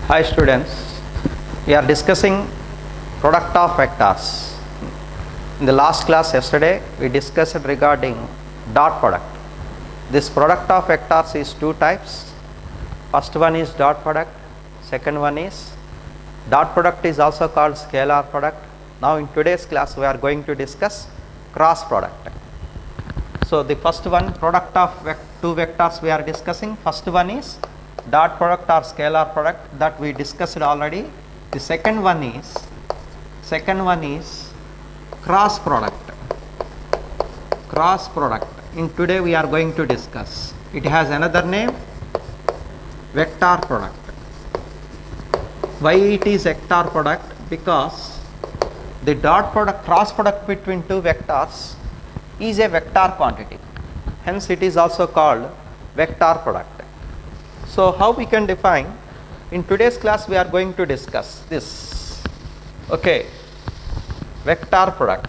Hi students, we are discussing product of vectors. In the last class yesterday, we discussed regarding dot product. This product of vectors is two types. First one is dot product, second one is dot product is also called scalar product. Now in today's class we are going to discuss cross product. So the first one, product of two vectors we are discussing. First one is dot product or scalar product, that we discussed already. The second one is cross product. Cross product. In today we are going to discuss. It has another name, vector product. Why it is vector product? Because the dot product, cross product between two vectors is a vector quantity. Hence it is also called vector product. So how we can define? In today's class we are going to discuss this. Okay, vector product.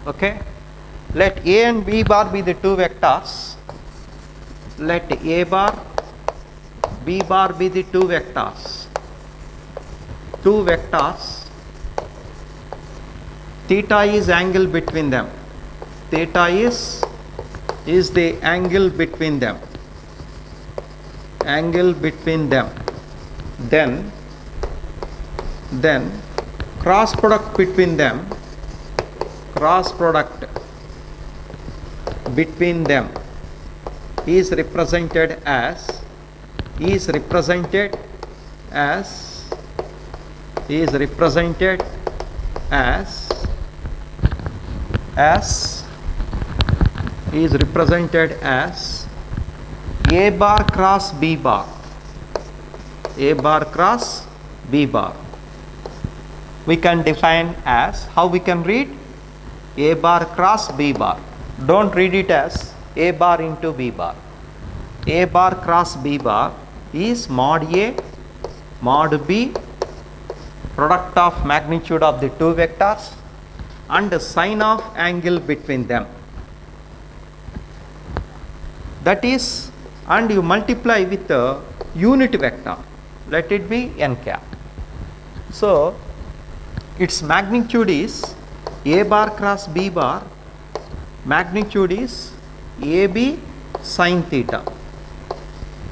Okay, let A and B bar be the two vectors. Let A bar, B bar be the two vectors. Two vectors. Theta is angle between them. Theta is the angle between them. Angle between them. Then cross product between them. Cross product between them is represented as A bar cross B bar. A bar cross B bar. We can define as, how we can read? A bar cross B bar. Don't read it as A bar into B bar. A bar cross B bar is mod A, mod B, product of magnitude of the two vectors and the sign of angle between them. That is, and you multiply with a unit vector, let it be n cap. So its magnitude is A bar cross B bar, magnitude is AB sin theta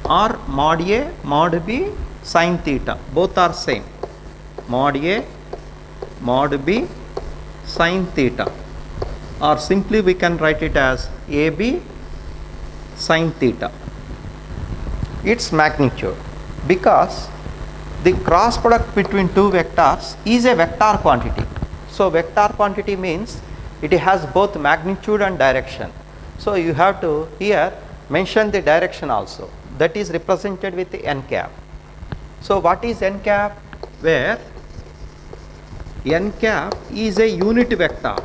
or mod A mod B sin theta, both are same, mod A mod B sin theta, or simply we can write it as AB sin theta. Its magnitude, because the cross product between two vectors is a vector quantity. So vector quantity means it has both magnitude and direction. So you have to here mention the direction also, that is represented with the n cap. So what is n cap? Where n cap is a unit vector,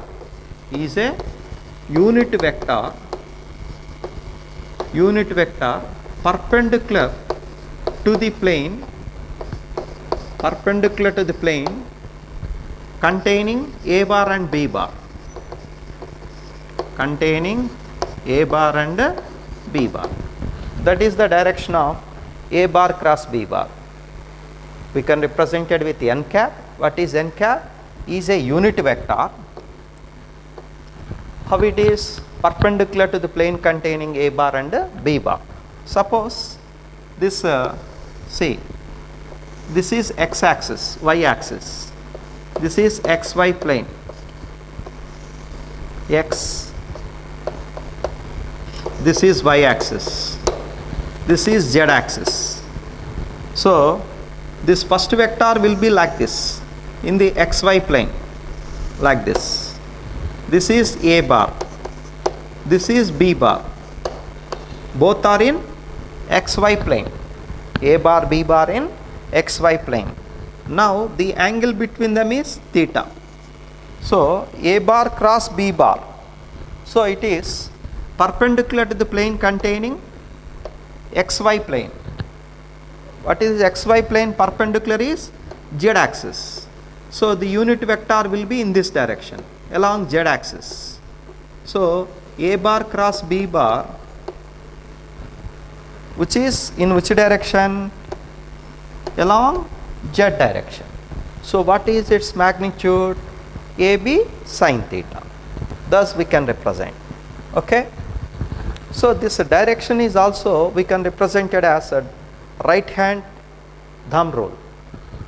perpendicular to the plane, containing A bar and B bar, that is the direction of A bar cross B bar. We can represent it with n cap. What is n cap? Is a unit vector. How it is? Perpendicular to the plane containing A bar and B bar. Suppose this, see, this is x axis, y axis, this is xy plane, this is y axis, this is z axis. So this first vector will be like this in the xy plane, like this. This is A bar, this is B bar, both are in xy plane, A bar B bar in xy plane. Now the angle between them is theta. So A bar cross B bar, so it is perpendicular to the plane containing xy plane. What is xy plane? Perpendicular is z axis. So the unit vector will be in this direction along z axis. So A bar cross B bar, which is in which direction? along z direction. So what is its magnitude? AB sin theta. Thus we can represent. Okay. So this direction is also we can represent it as a right hand thumb rule.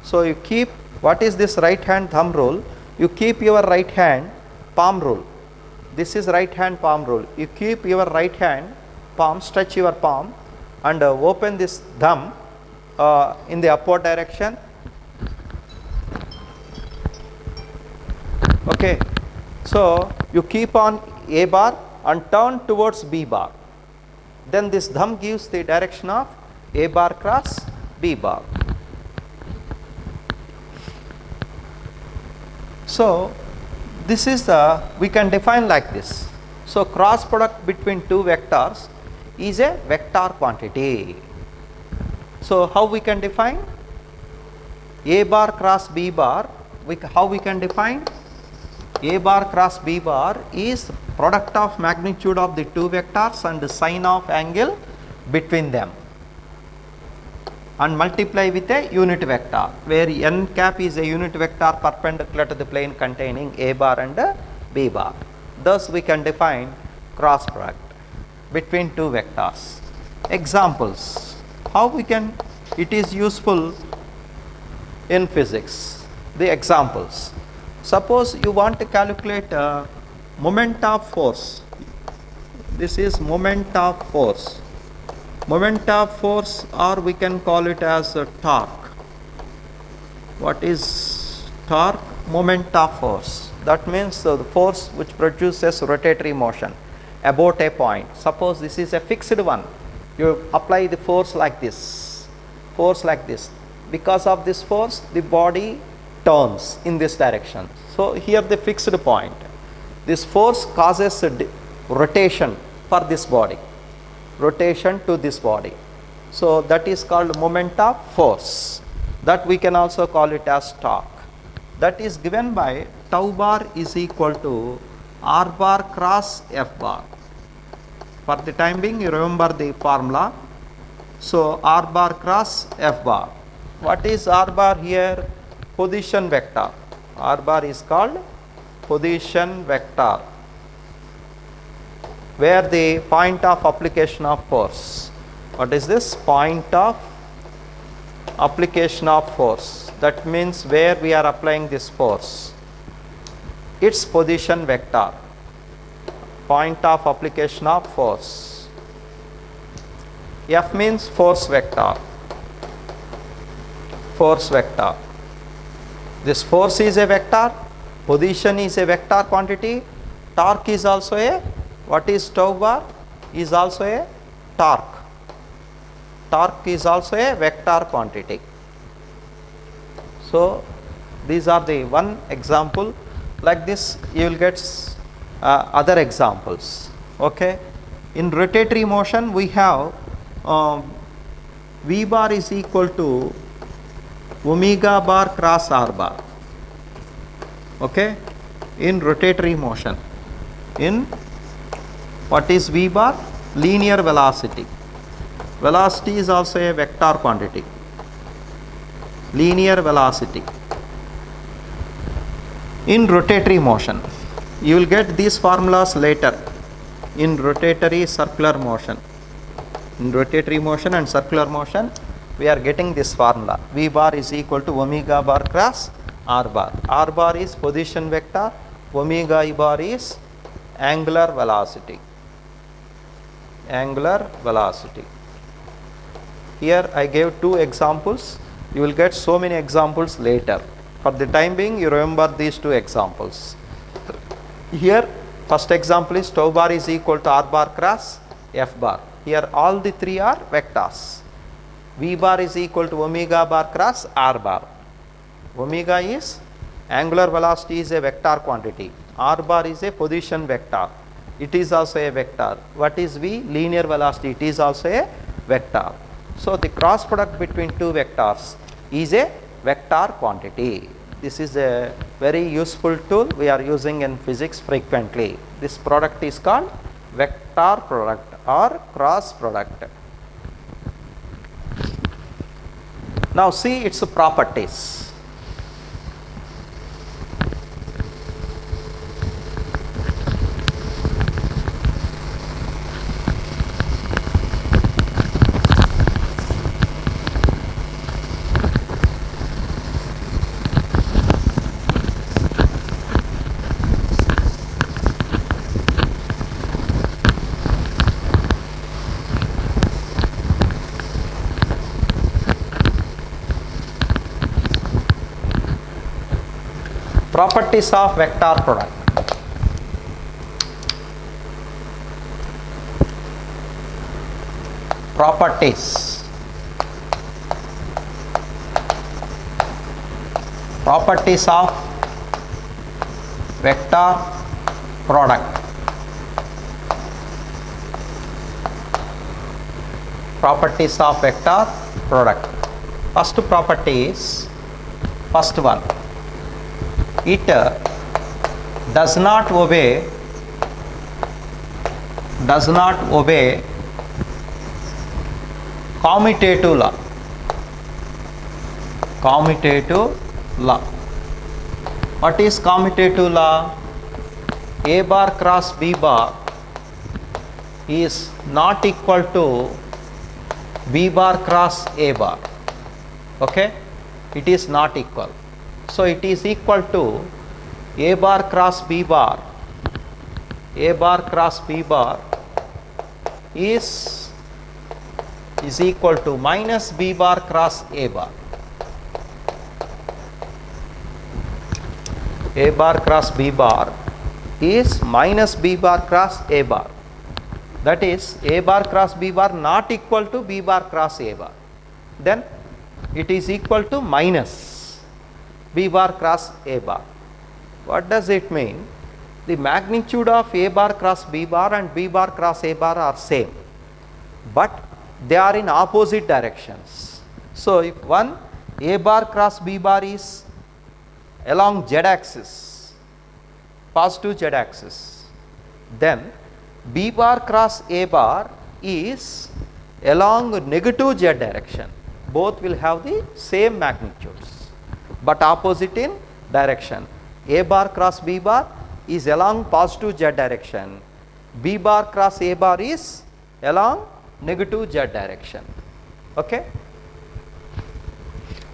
So you keep, what is this right hand thumb rule? You keep your right hand palm rule. This is right hand palm rule. You keep your right hand palm, stretch your palm and open this thumb in the upward direction. Okay. So you keep on A bar and turn towards B bar. Then this thumb gives the direction of A bar cross B bar. So this is the, we can define like this. So cross product between two vectors is a vector quantity. So how we can define? A bar cross B bar, how we can define? A bar cross B bar is product of magnitude of the two vectors and the sine of angle between them, and multiply with a unit vector, where n cap is a unit vector perpendicular to the plane containing A bar and B bar. Thus we can define cross product between two vectors. Examples, how we can, it is useful in physics. The examples, suppose you want to calculate moment of force. This is moment of force. Moment of force, or we can call it as a torque. What is torque? Moment of force. That means the force which produces rotatory motion about a point. Suppose this is a fixed one. You apply the force like this. Force like this. Because of this force, the body turns in this direction. So here the fixed point. This force causes a rotation for this body. Rotation to this body. So that is called moment of force. That we can also call it as torque. That is given by tau bar is equal to R bar cross F bar. For the time being, you remember the formula. So R bar cross F bar. What is R bar here? Position vector. R bar is called position vector, where the point of application of force. What is this? Point of application of force. That means where we are applying this force. Its position vector. Point of application of force. F means force vector. Force vector. This force is a vector. Position is a vector quantity. Torque is also a, what is tau bar? Is also a torque. Torque is also a vector quantity. So these are the one example. Like this you will get other examples. Okay. In rotatory motion we have V bar is equal to omega bar cross R bar. Okay. In rotatory motion, in what is V bar? Linear velocity. Velocity is also a vector quantity. Linear velocity. In rotatory motion, you will get these formulas later. In rotatory circular motion. In rotatory motion and circular motion, we are getting this formula. V bar is equal to omega bar cross R bar. R bar is position vector. Omega bar is angular velocity. Angular velocity. Here I gave two examples. You will get so many examples later. For the time being, you remember these two examples. Here, first example is tau bar is equal to R bar cross F bar. Here all the three are vectors. V bar is equal to omega bar cross R bar. Omega is angular velocity, is a vector quantity. R bar is a position vector. It is also a vector. What is V? Linear velocity. It is also a vector. So the cross product between two vectors is a vector quantity. This is a very useful tool we are using in physics frequently. This product is called vector product or cross product. Now see its properties. Properties of vector product. Properties. Properties of vector product. Properties of vector product. First property is, first one, it does not obey commutative law. Commutative law. What is commutative law? A bar cross B bar is not equal to B bar cross A bar. Okay, it is not equal. So it is equal to A bar cross B bar. A bar cross B bar is equal to minus B bar cross A bar. A bar cross B bar is minus B bar cross A bar. That is, A bar cross B bar not equal to B bar cross A bar. Then it is equal to minus B bar cross A bar. What does it mean? The magnitude of A bar cross B bar and B bar cross A bar are same, but they are in opposite directions. So if one A bar cross B bar is along Z axis, positive Z axis, then B bar cross A bar is along negative Z direction. Both will have the same magnitudes, but opposite in direction. A bar cross B bar is along positive Z direction. B bar cross A bar is along negative Z direction. Okay.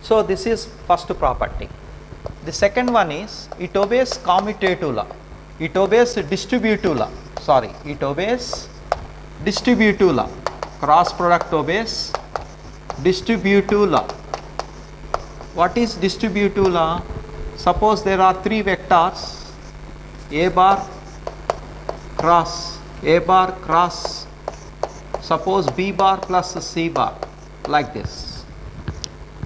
So this is first property. The second one is, it obeys commutative law. It obeys distributive law. Sorry, it obeys distributive law. Cross product obeys distributive law. What is distributive law? Suppose there are three vectors, A bar cross A bar cross, suppose B bar plus C bar, like this.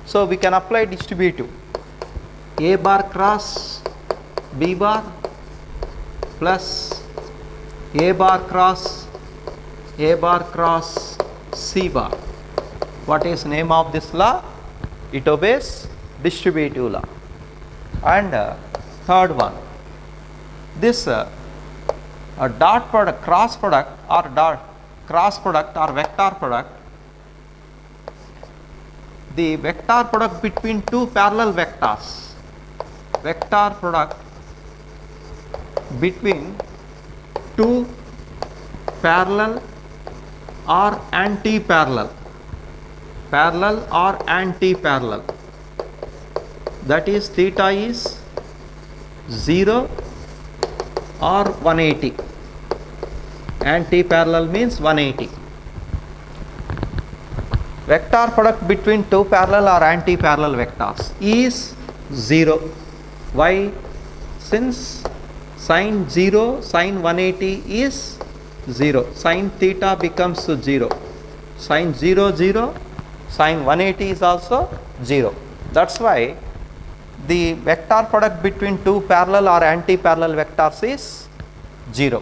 So we can apply distributive. A bar cross B bar plus A bar cross C bar. What is name of this law? It obeys distributive law. And third one, this dot product, cross product or vector product, the vector product between two parallel vectors, vector product between two parallel or anti-parallel, parallel or anti-parallel, that is theta is 0 or 180. Anti-parallel means 180. Vector product between two parallel or anti-parallel vectors is 0. Why? Since sin 0, sin 180 is 0. Sin theta becomes 0. Sin 0, 0. Sin 180 is also 0. That's why the vector product between two parallel or anti-parallel vectors is 0.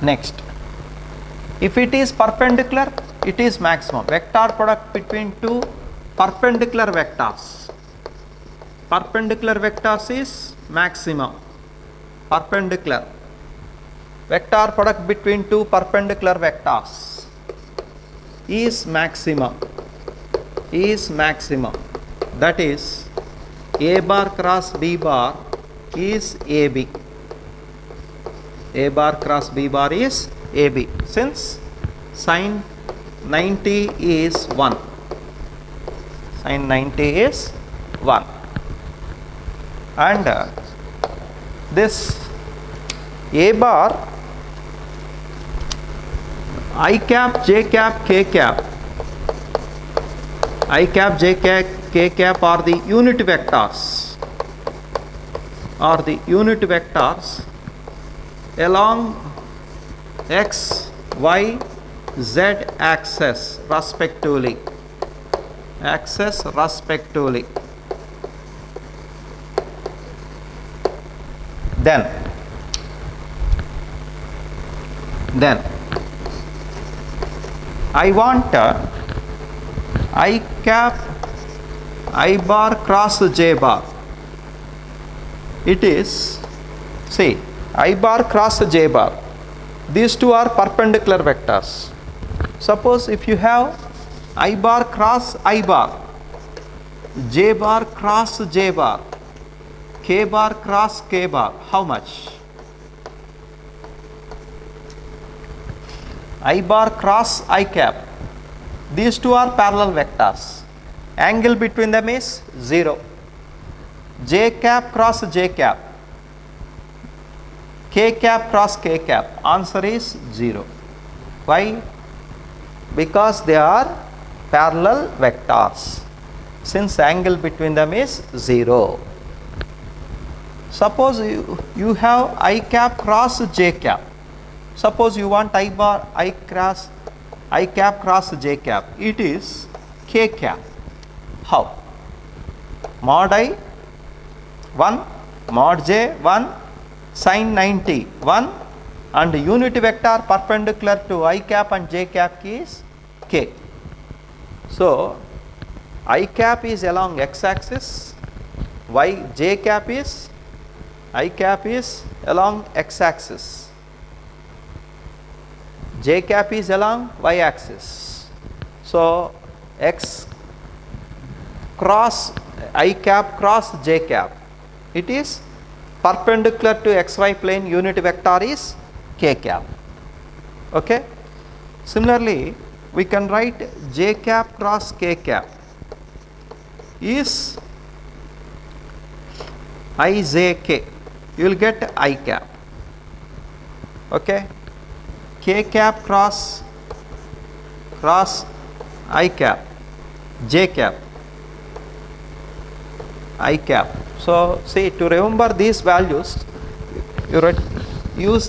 Next, if it is perpendicular, it is maximum. Vector product between two perpendicular vectors. Perpendicular vectors is maximum. Perpendicular. Vector product between two perpendicular vectors. is maximum, that is A bar cross B bar is AB. A bar cross B bar is AB, since sin 90 is 1. Sin 90 is 1. And this A bar, I cap, j cap, k cap, I cap, j cap, k cap are the unit vectors, along x, y, z axis respectively. Then I want I cap I bar cross j bar. It is, see, I bar cross j bar. These two are perpendicular vectors. Suppose if you have I bar cross I bar, j bar cross j bar, k bar cross k bar, how much? I bar cross I cap. These two are parallel vectors. Angle between them is 0. J cap cross j cap, k cap cross k cap, answer is 0. Why? Because they are parallel vectors, since angle between them is 0. Suppose you have I cap cross j cap. Suppose you want I cap cross j cap. It is k cap. How? Mod I 1, mod j 1, sin 90 1, and unit vector perpendicular to I cap and j cap is k. So I cap is along x axis, j cap is, I cap is along x axis, j cap is along y axis. So x cross I cap cross j cap, it is perpendicular to xy plane, unit vector is k cap. Okay. Similarly, we can write j cap cross k cap is ijk. You will get I cap. Okay. K cap cross I cap, j cap, I cap. So see, to remember these values, you use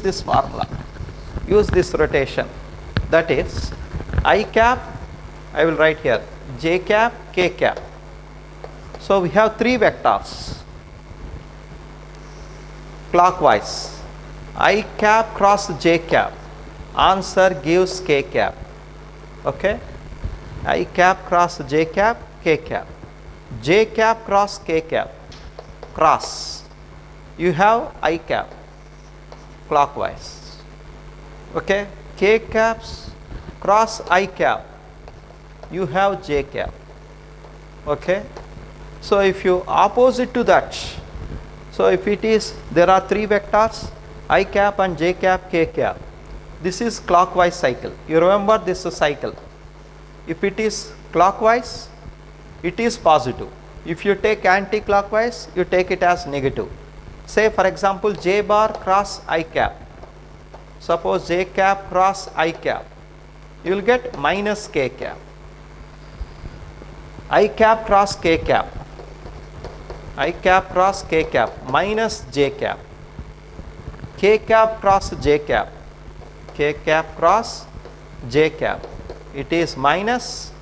this formula, use this rotation. That is I cap, I will write here j cap, k cap. So we have three vectors clockwise. I cap cross j cap, answer gives k cap. Okay. I cap cross j cap, k cap. J cap cross k cap, cross. You have I cap clockwise. Okay. K caps cross I cap, you have j cap. Okay. So if you opposite to that, so if it is, there are three vectors I cap and j cap, k cap. This is clockwise cycle. You remember this is a cycle. If it is clockwise, it is positive. If you take anti-clockwise, you take it as negative. Say for example j bar cross I cap. Suppose j cap cross I cap, you will get minus k cap. I cap cross k cap, I cap cross k cap, minus j cap. K cap cross j cap, k cap cross j cap, it is minus.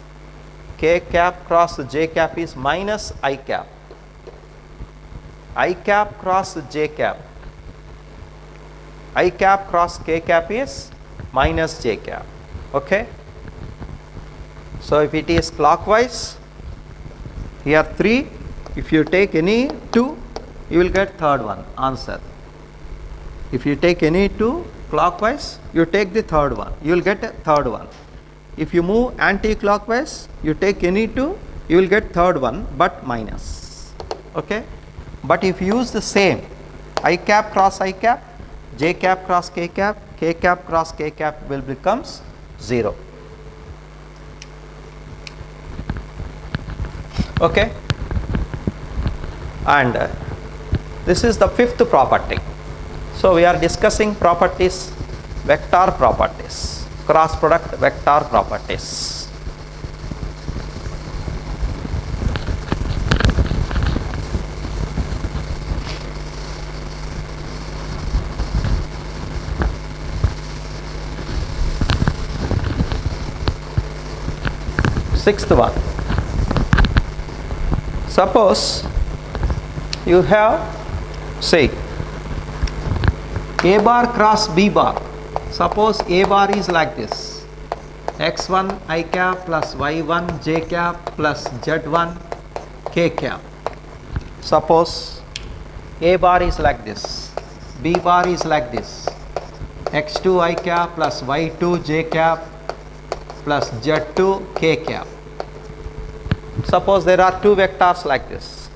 K cap cross j cap is minus I cap. I cap cross j cap, I cap cross k cap is minus j cap. Okay. So if it is clockwise, here 3, if you take any 2, you will get third one, answer. If you take any 2 clockwise, you take the third one, you will get a third one. If you move anti-clockwise, you take any two, you will get third one, but minus. Okay? But if you use the same I cap cross I cap, j cap cross k cap cross k cap will becomes 0. Okay? And this is the fifth property. So we are discussing properties, vector properties, cross product vector properties. Sixth one. Suppose you have, say, A bar cross B bar. Suppose A bar is like this: x1 I cap plus y1 j cap plus z1 k cap. Suppose A bar is like this, B bar is like this: x2 I cap plus y2 j cap plus z2 k cap. Suppose there are two vectors like this.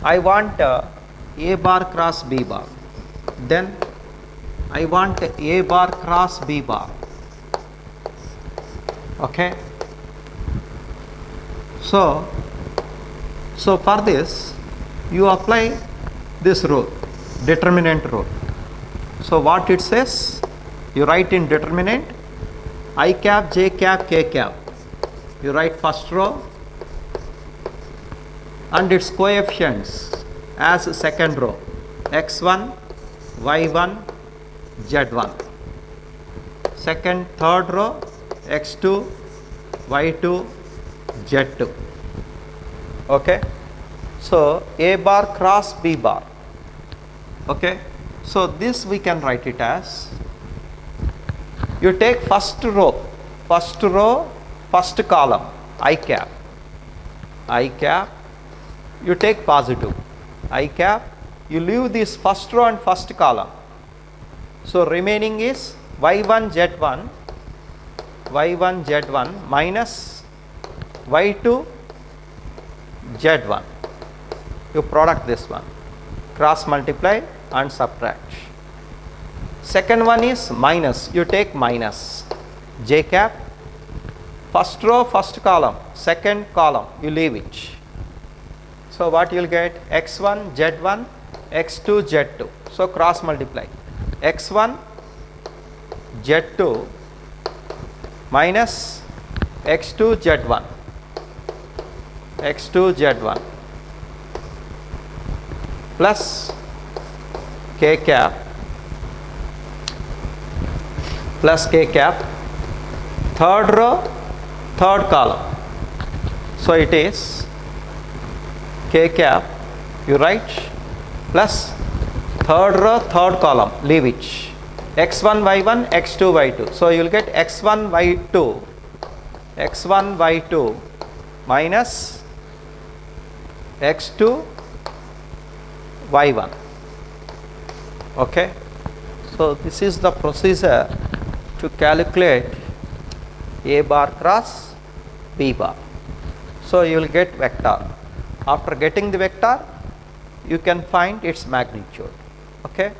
I want A bar cross B bar. Then I want A bar cross B bar. Okay. So for this you apply this rule, determinant rule. So what it says, you write in determinant I cap, j cap, k cap. You write first row and its coefficients as second row: x1, y1, z1. Second, third row: x2, y2, z2. Okay. So A bar cross B bar. Okay. So this we can write it as, you take first row, first column I cap, you take positive I cap, you leave this first row and first column. So remaining is y1 z1 minus y2 z1. You product this one, cross multiply and subtract. Second one is minus, you take minus j cap, first row first column, second column you leave it. So what you will get? x1 z1 x2 z2. So cross multiply x1 z2 minus x2 z1 plus k cap third row third column. So it is k cap, you write, plus third row third column, leave it, x1 y1 x2 y2. So you will get x1 y2 minus x2 y1. Okay. So this is the procedure to calculate A bar cross B bar. So you will get vector. After getting the vector, you can find its magnitude. Okay.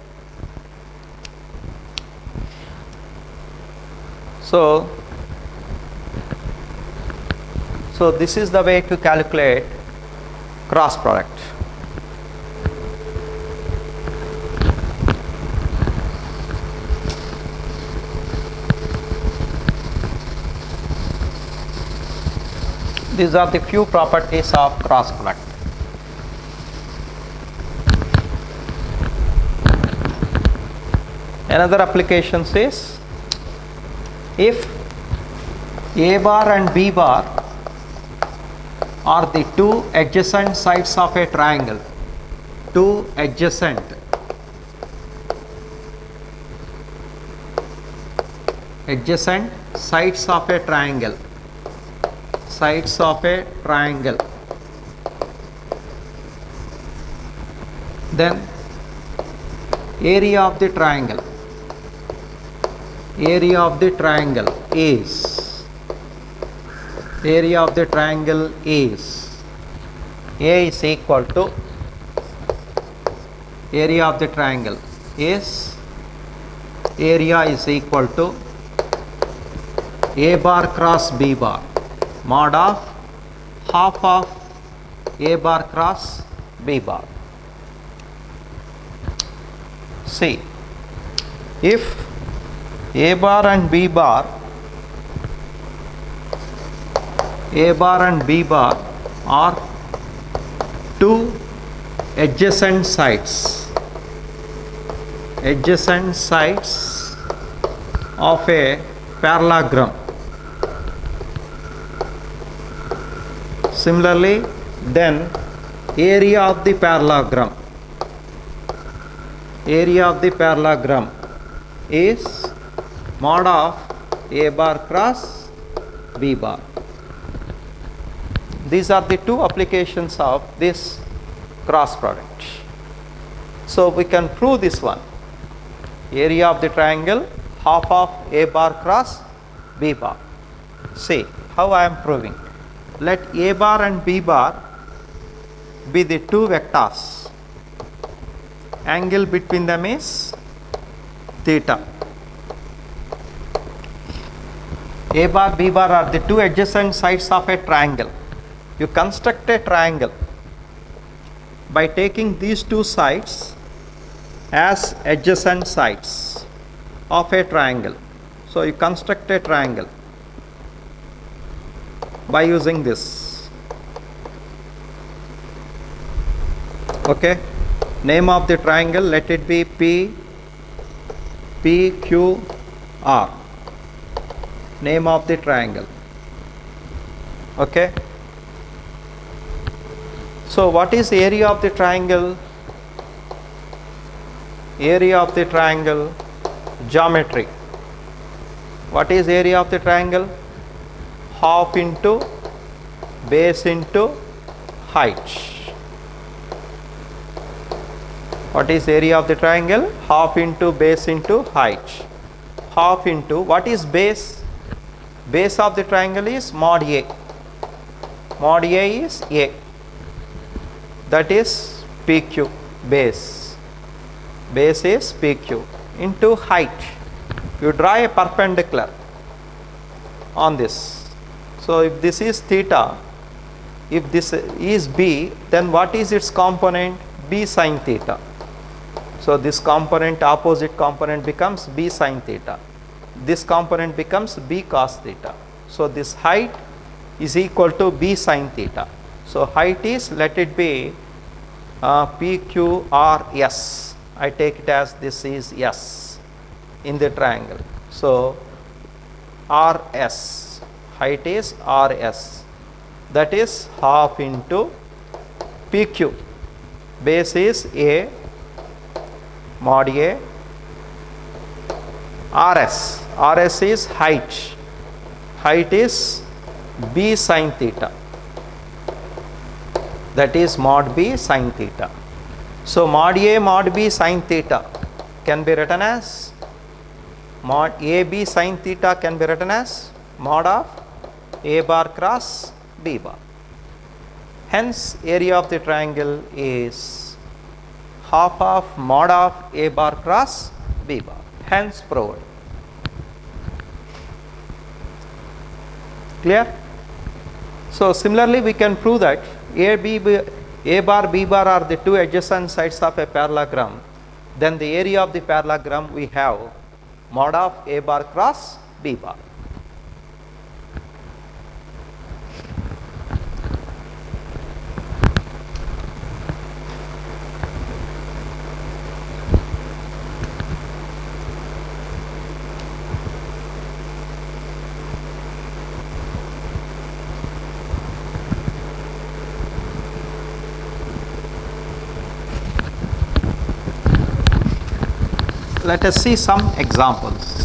So this is the way to calculate cross product. These are the few properties of cross product. Another application says, if A bar and B bar are the two adjacent sides of a triangle, two adjacent sides of a triangle, then area of the triangle is area of the triangle is A is equal to area of the triangle is area is equal to A bar cross B bar mod of half of A bar cross B bar. See, if A bar and B bar are two adjacent sides of a parallelogram. Similarly, then area of the parallelogram is mod of A bar cross B bar. These are the two applications of this cross product. So we can prove this one. Area of the triangle half of A bar cross B bar. See how I am proving. Let A bar and B bar be the two vectors. Angle between them is theta. A bar, B bar are the two adjacent sides of a triangle. You construct a triangle by taking these two sides as adjacent sides of a triangle. So you construct a triangle by using this. Okay, name of the triangle, let it be PQR, name of the triangle. Okay, so what is area of the triangle? Area of the triangle, geometry. What is area of the triangle? Half into base into height. What is area of the triangle? Half into base into height. Half into, what is base? Base of the triangle is mod A. Mod A is A. That is PQ, base. Base is PQ into height. You draw a perpendicular on this. So if this is theta, if this is B, then what is its component? B sin theta. So this component, opposite component becomes B sin theta. This component becomes B cos theta. So this height is equal to B sin theta. So height is, let it be PQRS. I take it as this is S in the triangle. So RS, height is RS. That is half into PQ. Base is A, mod A. RS, RS is height. Height is B sin theta. That is mod B sin theta. So mod A mod B sin theta can be written as mod AB sin theta can be written as mod of A bar cross B bar. Hence area of the triangle is half of mod of A bar cross B bar. Hence proved. Clear? So similarly we can prove that A bar B bar are the two adjacent sides of a parallelogram. Then the area of the parallelogram we have mod of A bar cross B bar. Let us see some examples.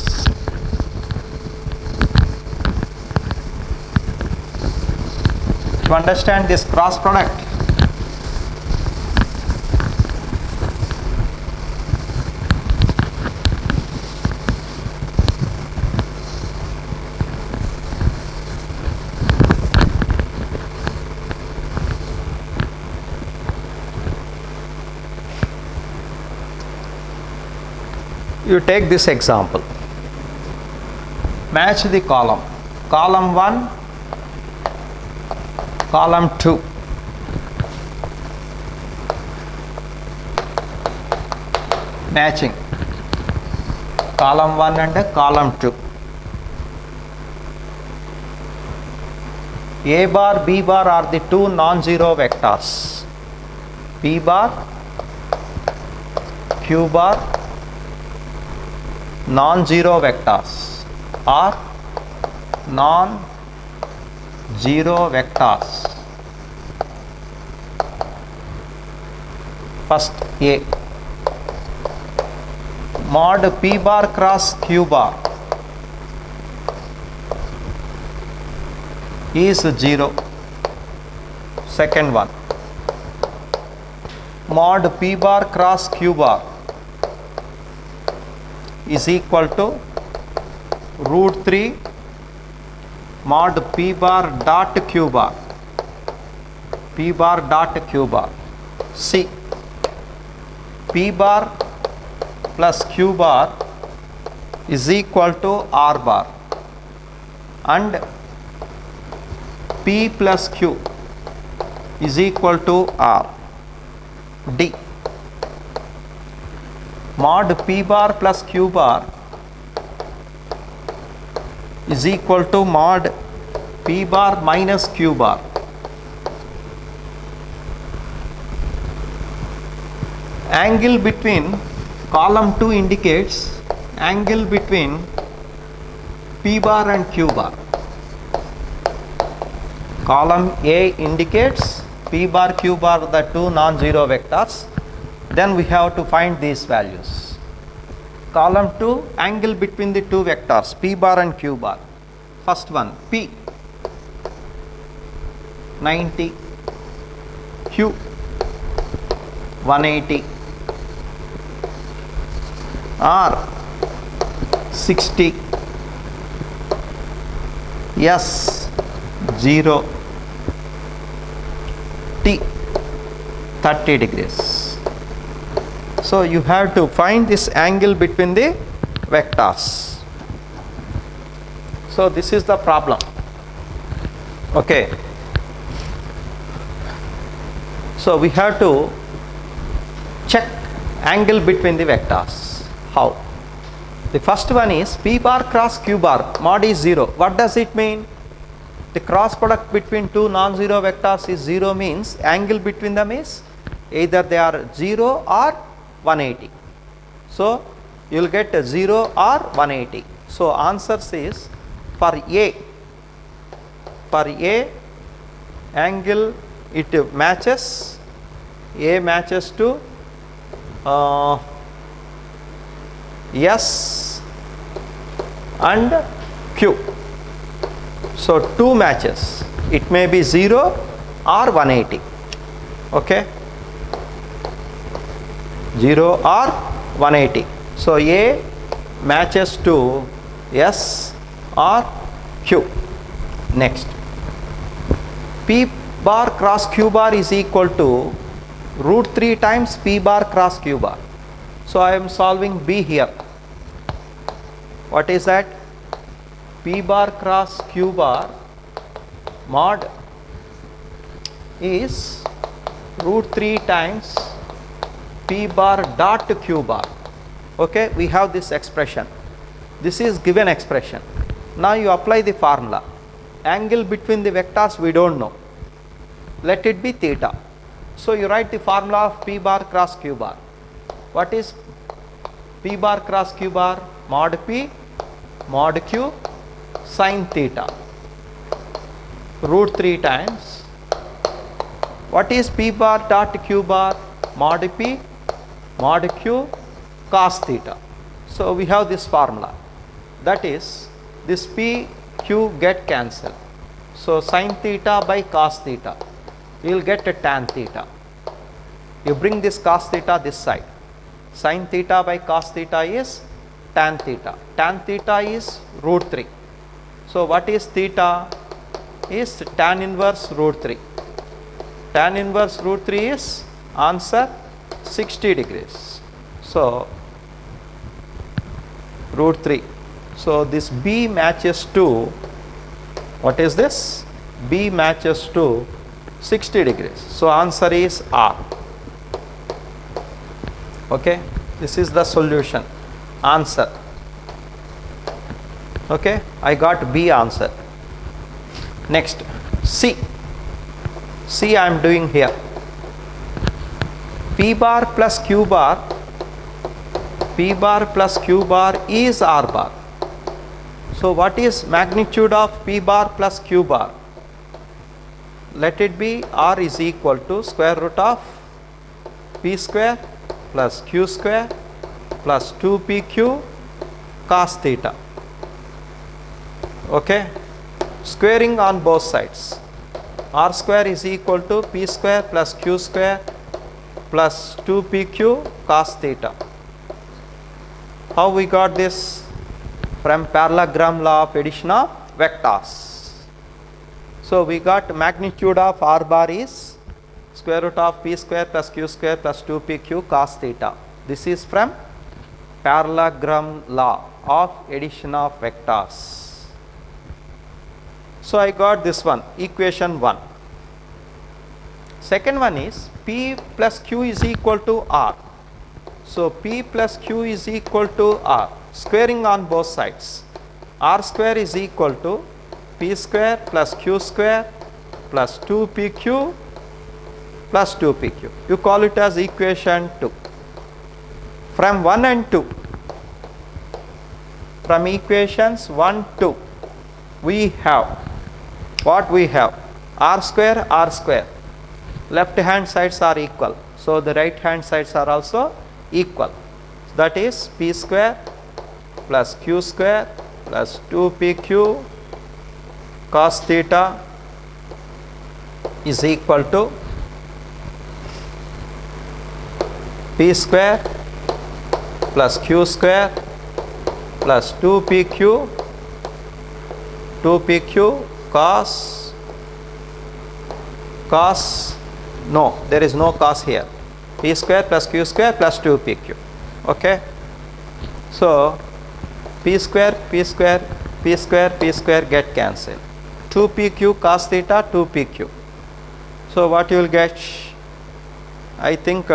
To understand this cross product, You take this example. Match the column. Column 1, column 2. Matching. Column 1 and column 2. A bar, B bar are the two non-zero vectors. P bar, Q bar, non-zero vectors are non-zero vectors. First A. Mod P bar cross Q bar is 0. Second one. Mod P bar cross Q bar is equal to root 3 mod P bar dot Q bar. P bar dot Q bar. C. P bar plus Q bar is equal to R bar, and P plus Q is equal to R. D. Mod P bar plus Q bar is equal to mod P bar minus Q bar. Angle between column 2 indicates angle between P bar and Q bar. Column A indicates P bar, Q bar, the two non-zero vectors. Then we have to find these values. Column 2, angle between the two vectors P bar and Q bar. First one, P 90, Q 180, R 60, S 0, T 30 degrees. So you have to find this angle between the vectors. So this is the problem. Okay. So we have to check angle between the vectors. How? The first one is P bar cross Q bar mod is 0. What does it mean? The cross product between two non-zero vectors is 0, means angle between them is either they are 0 or 180. So you will get 0 or 180. So answer is for A. For A, angle it matches. A matches to S and Q. So 2 matches. It may be 0 or 180. Okay. 0 or 180. So A matches to S or Q. Next. P bar cross Q bar is equal to root 3 times P bar cross Q bar. So I am solving B here. What is that? P bar cross Q bar mod is root 3 times P bar dot Q bar. Okay, we have this expression. This is given expression. Now you apply the formula. Angle between the vectors we don't know. Let it be theta. So you write the formula of P bar cross Q bar. What is P bar cross Q bar? Mod P mod Q sin theta root 3 times. What is P bar dot Q bar? Mod P mod Q cos theta. So we have this formula, that is this P Q get cancelled. So sin theta by cos theta, you will get a tan theta. You bring this cos theta this side. Sin theta by cos theta is tan theta. Tan theta is root 3. So what is theta? Is tan inverse root 3. Tan inverse root 3 is answer 60 degrees. So root 3. So this B matches to, what is this? B matches to 60 degrees. So answer is R. Okay, this is the solution, answer. Okay, I got B answer. Next, C. C I am doing here. P bar plus Q bar, P bar plus Q bar is R bar. So what is magnitude of P bar plus Q bar? Let it be R is equal to square root of P square plus Q square plus 2PQ cos theta. Okay, squaring on both sides. R square is equal to P square plus Q square plus 2PQ cos theta. How we got this? From parallelogram law of addition of vectors. So we got magnitude of R bar is square root of P square plus Q square plus 2PQ cos theta. This is from parallelogram law of addition of vectors. So I got this one, equation 1. Second one is P plus Q is equal to R. So P plus Q is equal to R. Squaring on both sides. R square is equal to P square plus Q square plus 2PQ plus 2PQ. You call it as equation 2. From 1 and 2, from equations 1, 2, we have, what we have? R square, R square. Left hand sides are equal. So the right hand sides are also equal. That is P square plus Q square plus 2PQ cos theta is equal to P square plus Q square plus 2PQ cos, no, there is no cos here. P square plus Q square plus 2PQ. Okay. So P square, P square, P square, P square get cancelled. 2PQ cos theta, 2PQ. So what you will get? I think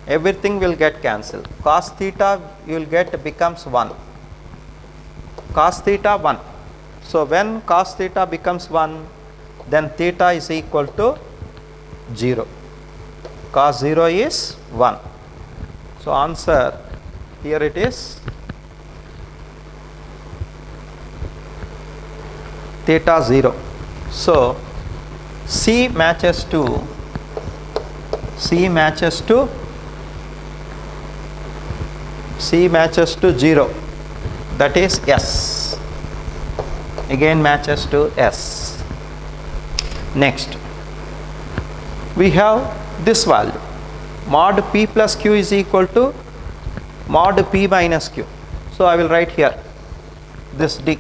everything will get cancelled. Cos theta you will get becomes 1. Cos theta 1. So when cos theta becomes 1, then theta is equal to 0. Cos 0 is 1. So answer, here it is, theta 0. So C matches to 0. That is S. Again matches to S. Next, we have this value. Mod P plus Q is equal to mod P minus Q. So I will write here this D.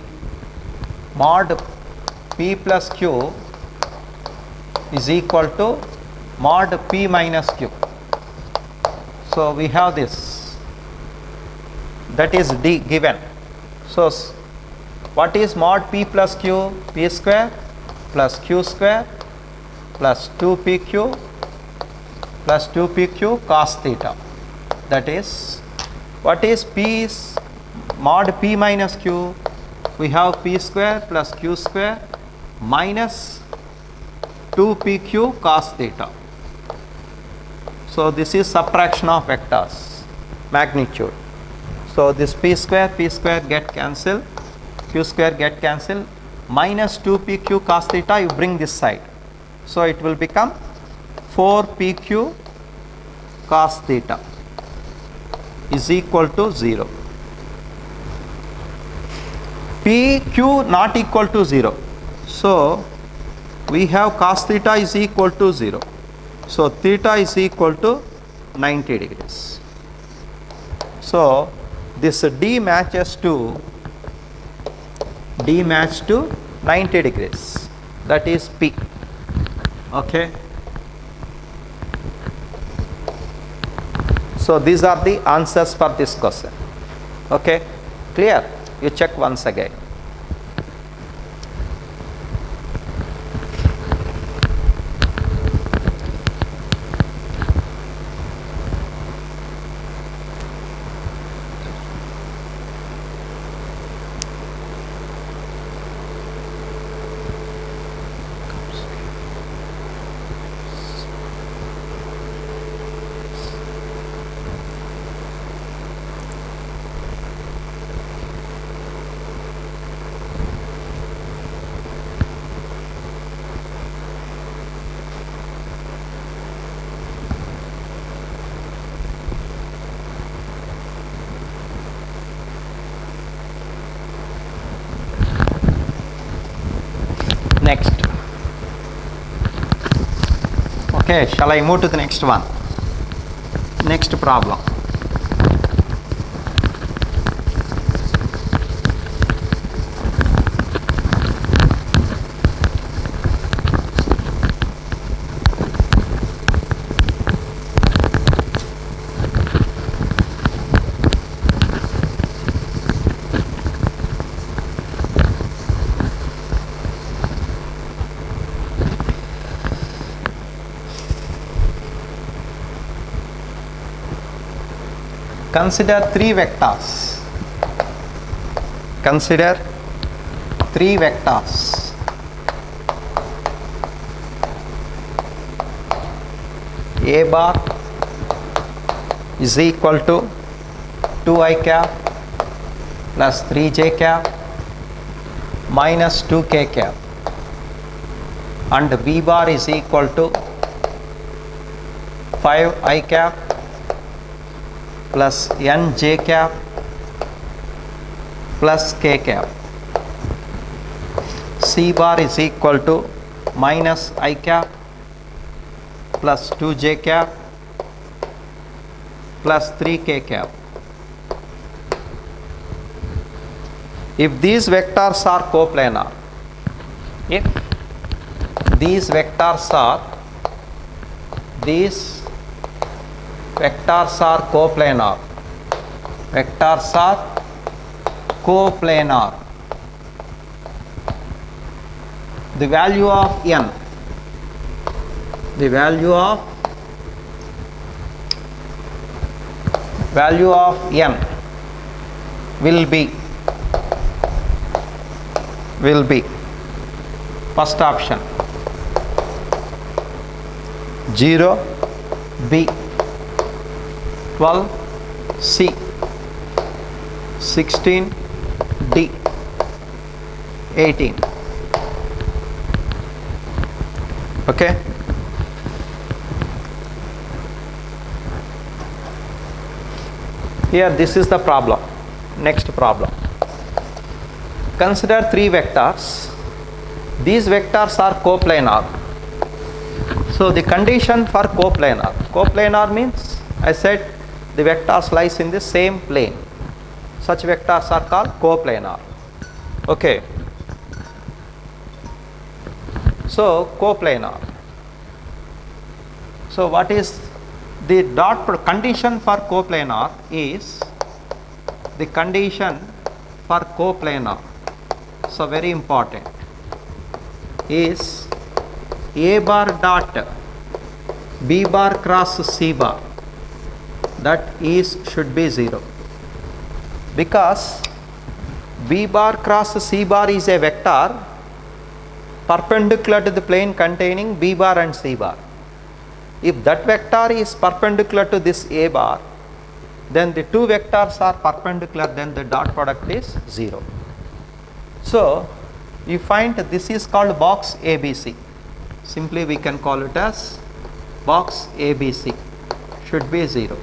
Mod P plus Q is equal to mod P minus Q. So we have this. That is D given. So what is mod P plus Q? P square plus Q square plus 2PQ plus 2PQ cos theta. That is, what is P is mod P minus Q? We have P square plus Q square minus 2PQ cos theta. So this is subtraction of vectors, magnitude. So this P square get cancelled, Q square get cancelled, minus 2PQ cos theta you bring this side. So it will become 4PQ cos theta is equal to 0. PQ not equal to 0. So we have cos theta is equal to 0. So theta is equal to 90 degrees. So this D matches to 90 degrees. That is P. Okay. So these are the answers for this question. Okay, clear? You check once again. Next. Okay, shall I move to the next one? Next problem. Consider three vectors. Consider three vectors. A bar is equal to 2i cap plus 3j cap minus 2k cap, and B bar is equal to 5i cap plus nj cap plus k cap. C bar is equal to minus I cap plus 2j cap plus 3k cap. If these vectors are coplanar, if these vectors are coplanar, vectors are coplanar, the value of n, the value of n will be first option 0, B, 12, C, 16, D, 18. Okay. Here this is the problem. Next problem. Consider three vectors. These vectors are coplanar. So the condition for coplanar means, I said, the vectors lies in the same plane. Such vectors are called coplanar. Okay. So coplanar. So what is the condition for coplanar is the condition for coplanar. So very important is A bar dot B bar cross C bar, that is should be 0, because B bar cross C bar is a vector perpendicular to the plane containing B bar and C bar. If that vector is perpendicular to this A bar, then the two vectors are perpendicular, then the dot product is 0. So you find this is called box ABC. Simply we can call it as box ABC, should be 0.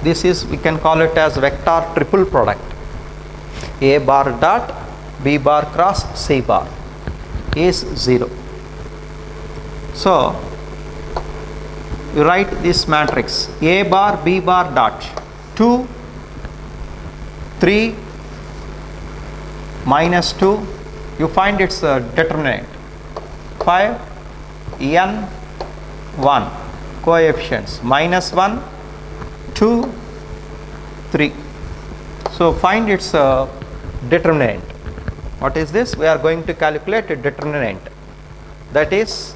This is, we can call it as vector triple product. A bar dot B bar cross C bar is 0. So you write this matrix A bar B bar dot 2, 3, minus 2, you find its determinant 5, n, 1, coefficients minus 1, 2, 3. So find its determinant. What is this? We are going to calculate a determinant, that is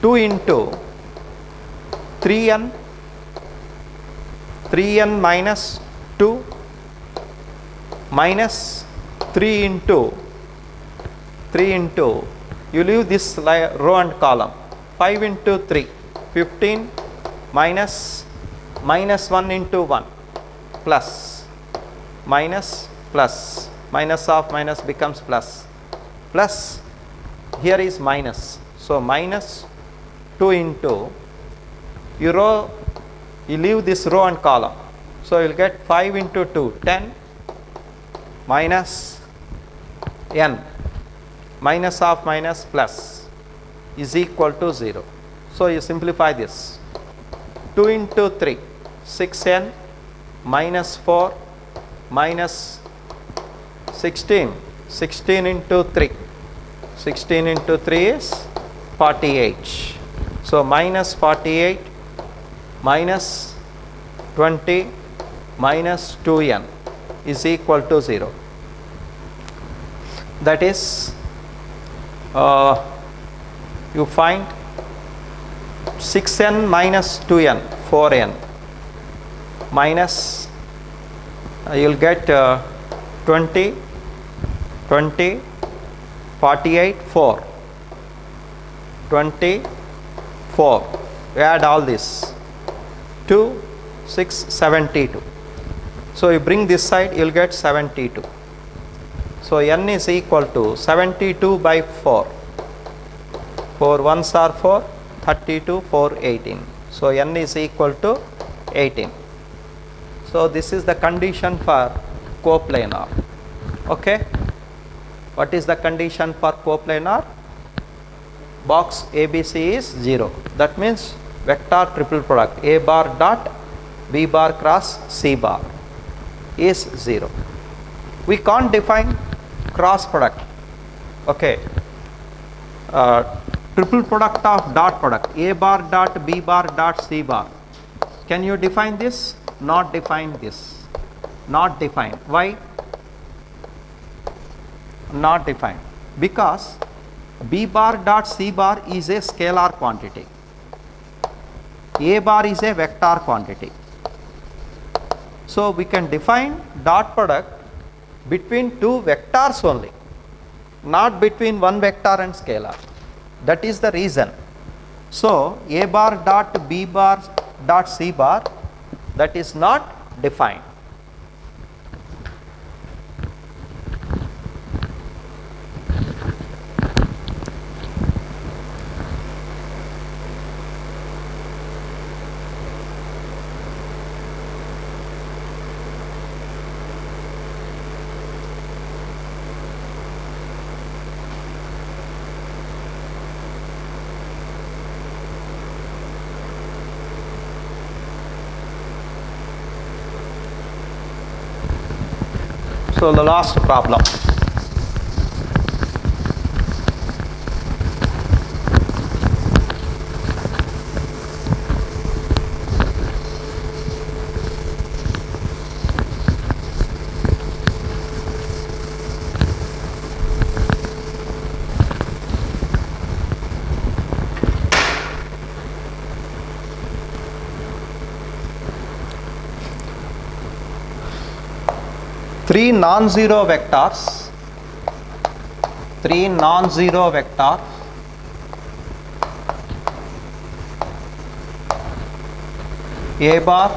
2 into 3n minus 2 minus 3 into you leave this row and column, 5 into 3, 15 minus 1 into 1 plus minus of minus becomes plus here is minus. So minus 2 into you leave this row and column, so you will get 5 into 2, 10 minus n minus of minus plus is equal to 0. So you simplify this, 2 into 3, 6n minus 4 minus 16 into 3 is 48. So minus 48 minus 20 minus 2n is equal to 0. That is you find 6n minus 2n, 4n minus you will get 20, 48, 4, 24. We add all this, 2, 6, 72. So you bring this side, you will get 72. So n is equal to 72 by 4. 4 1s are 4, 32, 4, 18. So n is equal to 18. So this is the condition for coplanar. Okay. What is the condition for coplanar? Box ABC is 0. That means vector triple product A bar dot B bar cross C bar is 0. We can't define cross product. Okay. Triple product of dot product A bar dot B bar dot C bar. Can you define this? Not define this. Not defined. Why? Not defined. Because B bar dot C bar is a scalar quantity. A bar is a vector quantity. So we can define dot product between two vectors only, not between one vector and scalar. That is the reason. So A bar dot B bar dot C bar, that is not defined. So the last problem. Three non-zero vectors A bar,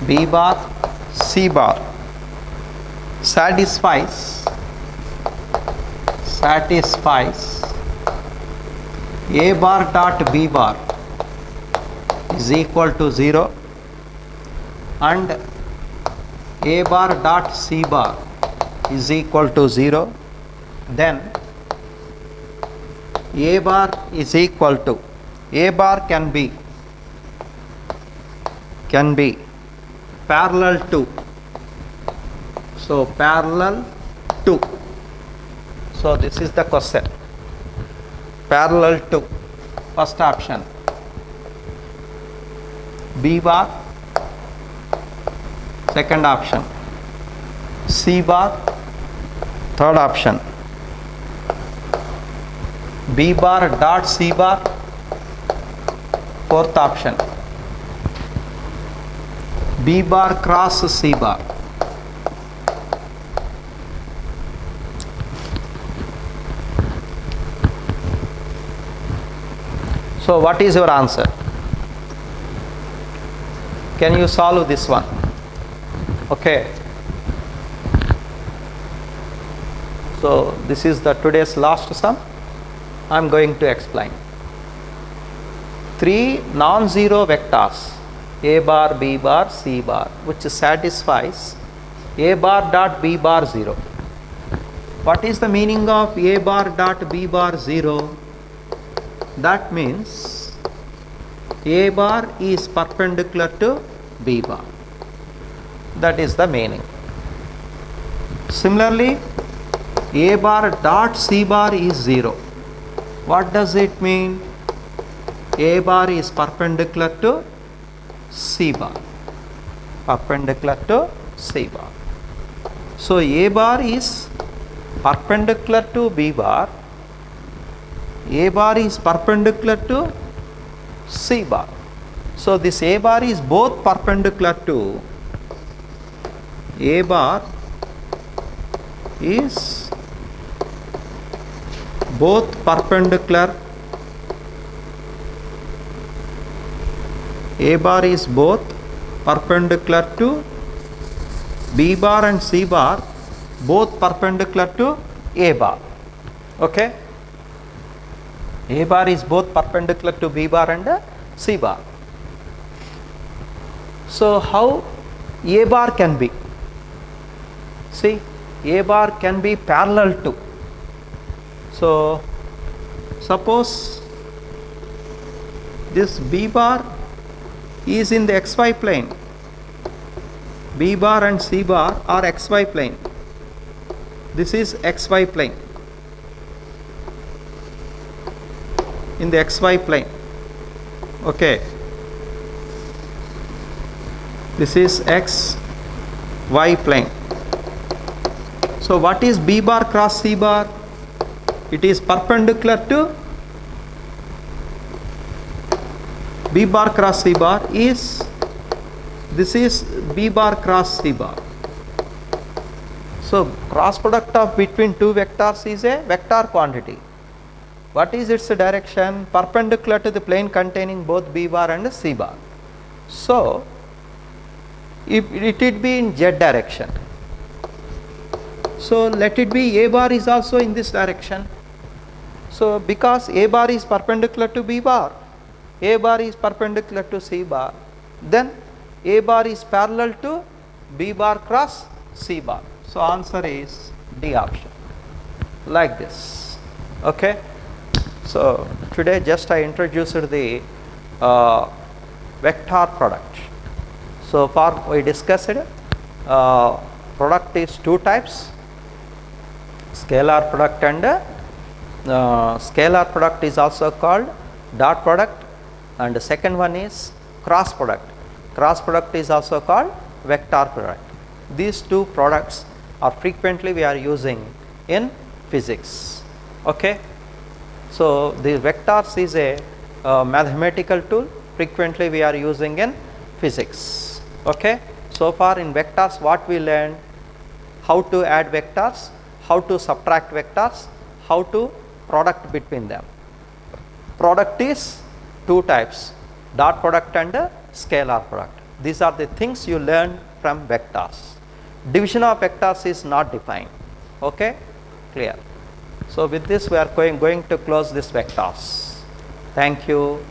B bar, C bar satisfies A bar dot B bar is equal to 0 and A bar dot C bar is equal to 0, then A bar is equal to, A bar can be parallel to, so parallel to, so this is the question, parallel to, first option, B bar, second option, C bar, third option, B bar dot C bar, fourth option, B bar cross C bar. So what is your answer? Can you solve this one? Okay. So this is the today's last sum. I am going to explain. 3 non-zero vectors A bar, B bar, C bar, which satisfies A bar dot B bar 0. What is the meaning of A bar dot B bar 0? That means A bar is perpendicular to B bar. That is the meaning. Similarly, A bar dot C bar is 0. What does it mean? A bar is perpendicular to C bar. Perpendicular to C bar. So A bar is perpendicular to B bar. A bar is perpendicular to C bar. So this A bar is both perpendicular to A bar is both perpendicular. A bar is both perpendicular to B bar and C bar, both perpendicular to A bar. Okay. A bar is both perpendicular to B bar and C bar. So how A bar can be? See, A bar can be parallel to. So suppose this B bar is in the xy plane. B bar and C bar are xy plane. This is xy plane. In the xy plane. Okay. This is xy plane. So what is B bar cross C bar? It is perpendicular to B bar cross C bar is, this is B bar cross C bar. So cross product of between two vectors is a vector quantity. What is its direction? Perpendicular to the plane containing both B bar and C bar. So if it would be in Z direction. So let it be A bar is also in this direction. So because A bar is perpendicular to B bar, A bar is perpendicular to C bar, then A bar is parallel to B bar cross C bar. So answer is D option, like this. Okay. So today just I introduced the vector product. So far we discussed product is two types, scalar product and scalar product is also called dot product, and the second one is cross product. Cross product is also called vector product. These two products are frequently we are using in physics. Okay. So the vectors is a mathematical tool, frequently we are using in physics. Okay. So far in vectors what we learned? How to add vectors, how to subtract vectors, how to product between them. Product is two types, dot product and scalar product. These are the things you learn from vectors. Division of vectors is not defined. Okay, clear. So with this we are going to close this vectors. Thank you.